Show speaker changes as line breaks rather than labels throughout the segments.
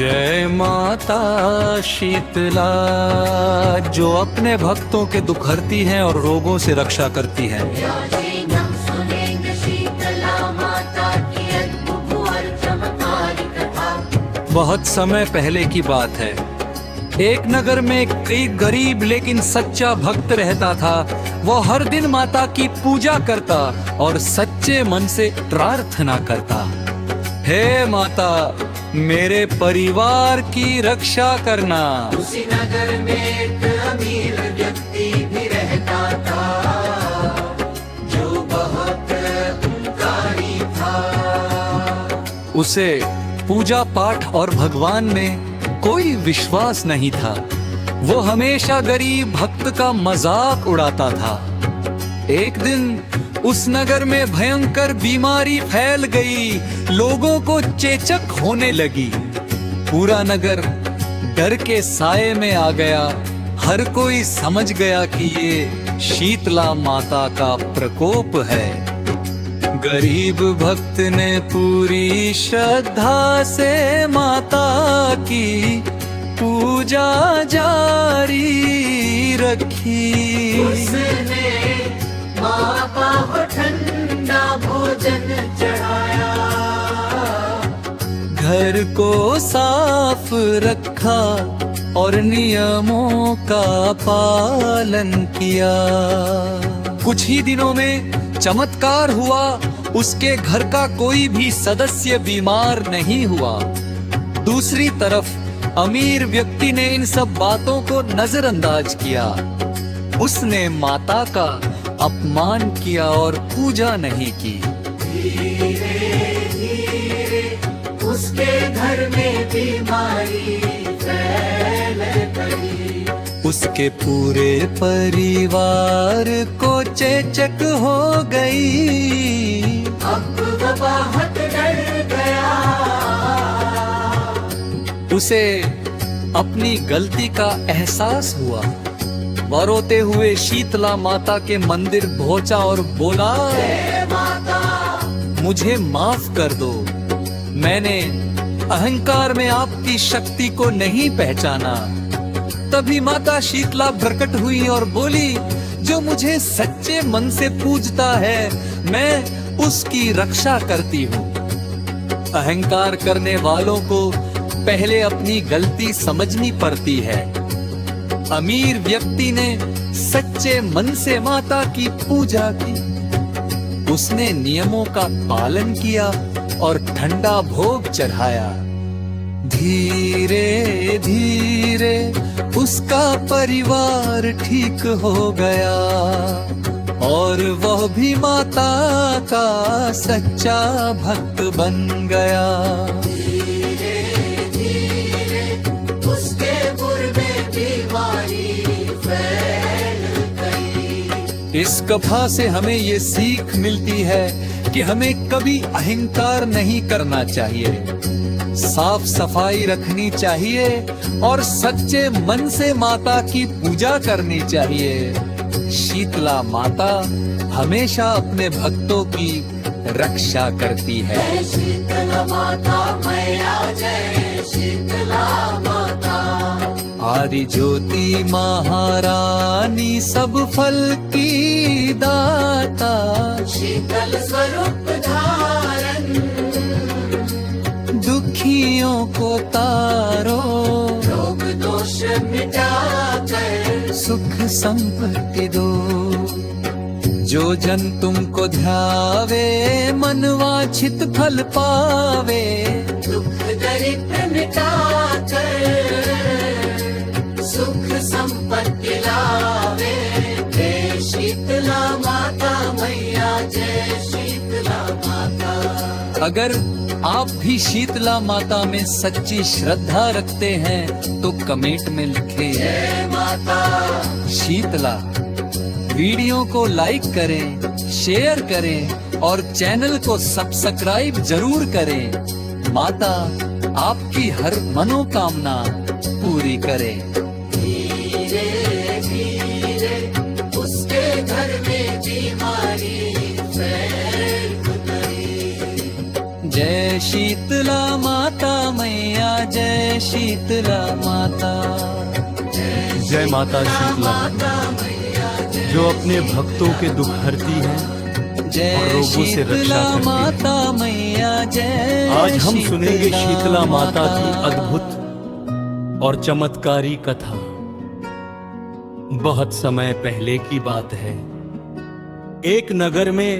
जय माता शीतला, जो अपने भक्तों के दुख हरती हैं और रोगों से रक्षा करती हैं। बहुत समय पहले की बात है, एक नगर में एक गरीब लेकिन सच्चा भक्त रहता था। वो हर दिन माता की पूजा करता और सच्चे मन से प्रार्थना करता, हे माता मेरे परिवार की रक्षा करना।
उसी नगर में एक अमीर व्यक्ति भी रहता था, जो बहुत अहंकारी था।
उसे पूजा पाठ और भगवान में कोई विश्वास नहीं था। वो हमेशा गरीब भक्त का मजाक उड़ाता था। एक दिन उस नगर में भयंकर बीमारी फैल गई, लोगों को चेचक होने लगी। पूरा नगर डर के साए में आ गया। हर कोई समझ गया कि ये शीतला माता का प्रकोप है। गरीब भक्त ने पूरी श्रद्धा से माता की पूजा जारी रखी।
उसने माता को ठंडा भोजन चढ़ाया,
घर को साफ रखा और नियमों का पालन किया। कुछ ही दिनों में चमत्कार हुआ, उसके घर का कोई भी सदस्य बीमार नहीं हुआ। दूसरी तरफ अमीर व्यक्ति ने इन सब बातों को नजरअंदाज किया। उसने माता का अपमान किया और पूजा नहीं की।
धीरे धीरे उसके घर में बीमारी फैल गई।
उसके पूरे परिवार को चेचक हो गई।
अब वो बहुत डर गया।
उसे अपनी गलती का एहसास हुआ। वह रोते हुए शीतला माता के मंदिर पहुंचा और बोला,
हे माता,
मुझे माफ कर दो। मैंने अहंकार में आपकी शक्ति को नहीं पहचाना। तभी माता शीतला प्रकट हुई और बोली, जो मुझे सच्चे मन से पूजता है मैं उसकी रक्षा करती हूँ। अहंकार करने वालों को पहले अपनी गलती समझनी पड़ती है। अमीर व्यक्ति ने सच्चे मन से माता की पूजा की। उसने नियमों का पालन किया और ठंडा भोग चढ़ाया। धीरे धीरे उसका परिवार ठीक हो गया और वह भी माता का सच्चा भक्त बन गया।
धीरे धीरे उसके पुर में बीमारी फैल गई।
इस कथा से हमें ये सीख मिलती है कि हमें कभी अहंकार नहीं करना चाहिए। साफ सफाई रखनी चाहिए और सच्चे मन से माता की पूजा करनी चाहिए। शीतला माता हमेशा अपने भक्तों की रक्षा करती है।
जय शीतला माता मैया, जय शीतला माता।
आदि ज्योति महारानी सब फल की दाता,
शीतल स्वरूप धारण,
दुखियों को तारो,
रोग दोष मिटाकर
सुख संपत्ति दो। जो जन तुमको ध्यावे मन वांछित फल पावे।
दुख दरिद्र मिटाकर सुख संपत्ति लावे। जय शीतला माता मैया, जय शीतला माता।
अगर आप भी शीतला माता में सच्ची श्रद्धा रखते हैं तो कमेंट में लिखें
जय माता
शीतला। वीडियो को लाइक करें, शेयर करें और चैनल को सब्सक्राइब जरूर करें। माता आपकी हर मनोकामना पूरी करे।
धीरे धीरे उसके घर में बीमारी फैल गई।
जय शीतला माता मैया, जय शीतला माता।
जय माता शीतला, जो अपने भक्तों के दुख हरती है और
जय
रोगों से रक्षा
शीतला
करती है।
माता मैया जय।
आज हम सुनेंगे शीतला माता की अद्भुत और चमत्कारी कथा। बहुत समय पहले की बात है, एक नगर में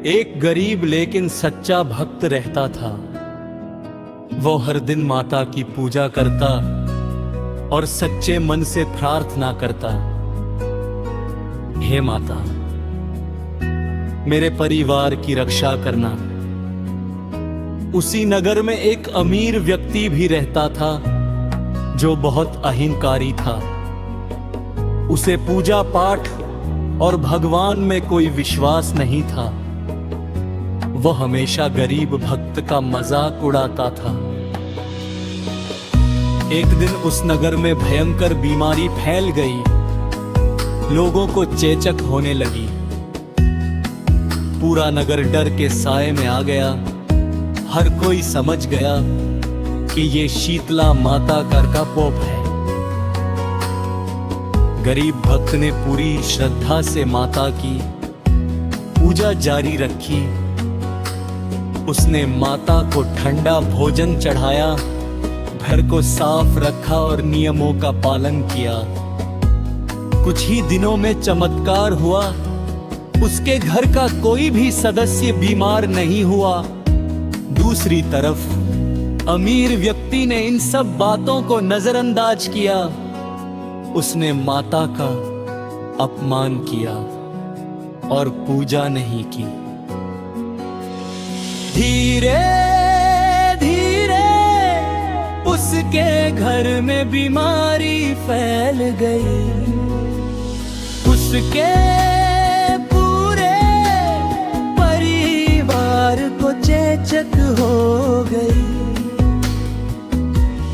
एक गरीब लेकिन सच्चा भक्त रहता था। वो हर दिन माता की पूजा करता और सच्चे मन से प्रार्थना करता, हे माता, मेरे परिवार की रक्षा करना। उसी नगर में एक अमीर व्यक्ति भी रहता था जो बहुत अहंकारी था। उसे पूजा पाठ और भगवान में कोई विश्वास नहीं था। वह हमेशा गरीब भक्त का मजाक उड़ाता था। एक दिन उस नगर में भयंकर बीमारी फैल गई। लोगों को चेचक होने लगी। पूरा नगर डर के साए में आ गया। हर कोई समझ गया कि ये शीतला माता का कोप है। गरीब भक्त ने पूरी श्रद्धा से माता की पूजा जारी रखी। उसने माता को ठंडा भोजन चढ़ाया, घर को साफ रखा और नियमों का पालन किया। कुछ ही दिनों में चमत्कार हुआ। उसके घर का कोई भी सदस्य बीमार नहीं हुआ। दूसरी तरफ अमीर व्यक्ति ने इन सब बातों को नजरअंदाज किया। उसने माता का अपमान किया और पूजा नहीं की। धीरे धीरे उसके घर में बीमारी फैल गई। उसके पूरे परिवार को चेचक हो गई।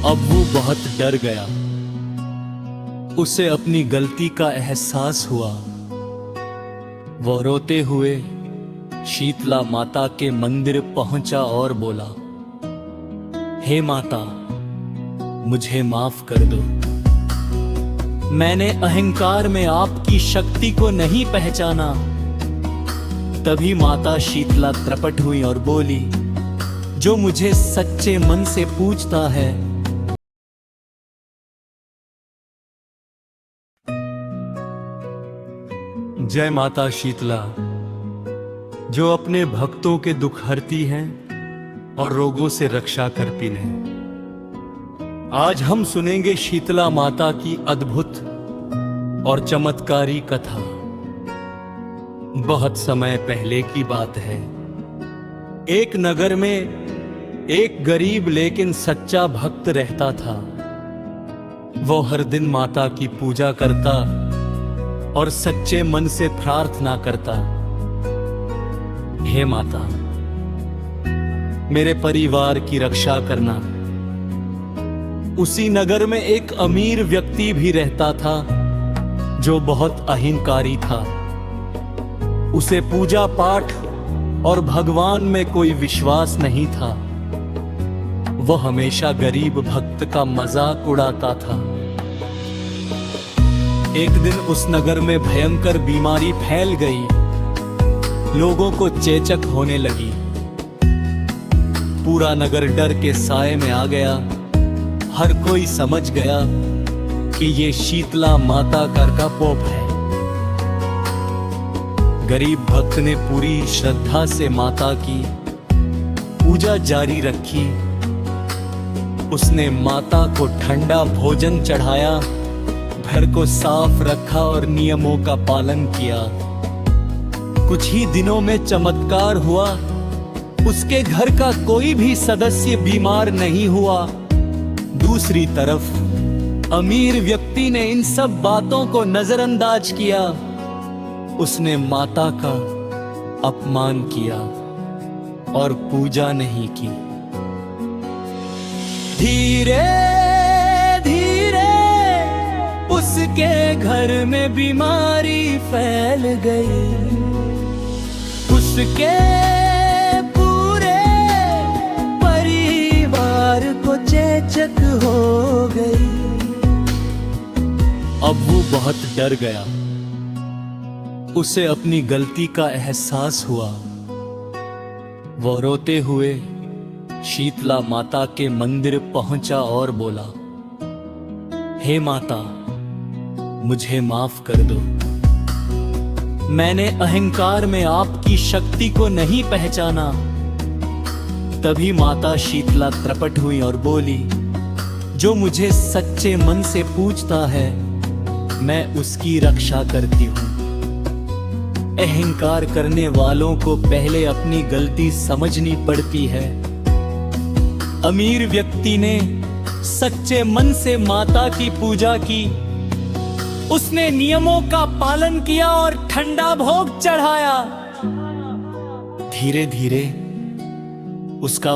अब वो बहुत डर गया। उसे अपनी गलती का एहसास हुआ। वो रोते हुए शीतला माता के मंदिर पहुंचा और बोला, हे माता, मुझे माफ कर दो। मैंने अहंकार में आपकी शक्ति को नहीं पहचाना। तभी माता शीतला त्रपट हुई और बोली, जो मुझे सच्चे मन से पूजता है, जय माता शीतला, जो अपने भक्तों के दुख हरती हैं और रोगों से रक्षा करती है। आज हम सुनेंगे शीतला माता की अद्भुत और चमत्कारी कथा। बहुत समय पहले की बात है, एक नगर में एक गरीब लेकिन सच्चा भक्त रहता था। वो हर दिन माता की पूजा करता और सच्चे मन से प्रार्थना करता, हे माता, मेरे परिवार की रक्षा करना। उसी नगर में एक अमीर व्यक्ति भी रहता था जो बहुत अहंकारी था। उसे पूजा पाठ और भगवान में कोई विश्वास नहीं था। वह हमेशा गरीब भक्त का मजाक उड़ाता था। एक दिन उस नगर में भयंकर बीमारी फैल गई। लोगों को चेचक होने लगी। पूरा नगर डर के साए में आ गया। हर कोई समझ गया कि ये शीतला माता का कोप है। गरीब भक्त ने पूरी श्रद्धा से माता की पूजा जारी रखी। उसने माता को ठंडा भोजन चढ़ाया, घर को साफ रखा और नियमों का पालन किया। कुछ ही दिनों में चमत्कार हुआ। उसके घर का कोई भी सदस्य बीमार नहीं हुआ। दूसरी तरफ अमीर व्यक्ति ने इन सब बातों को नजरअंदाज किया। उसने माता का अपमान किया और पूजा नहीं की। धीरे धीरे उसके घर में बीमारी फैल गई। उसके पूरे परिवार को चेचक चक हो गई। अब वो बहुत डर गया, उसे अपनी गलती का एहसास हुआ। वो रोते हुए शीतला माता के मंदिर पहुंचा और बोला, हे माता, मुझे माफ कर दो। मैंने अहंकार में आपकी शक्ति को नहीं पहचाना। तभी माता शीतला त्रपट हुई और बोली, जो मुझे सच्चे मन से पूछता है मैं उसकी रक्षा करती हूं। अहंकार करने वालों को पहले अपनी गलती समझनी पड़ती है। अमीर व्यक्ति ने सच्चे मन से माता की पूजा की। उसने नियमों का पालन किया और ठंडा भोग चढ़ाया। धीरे धीरे उसका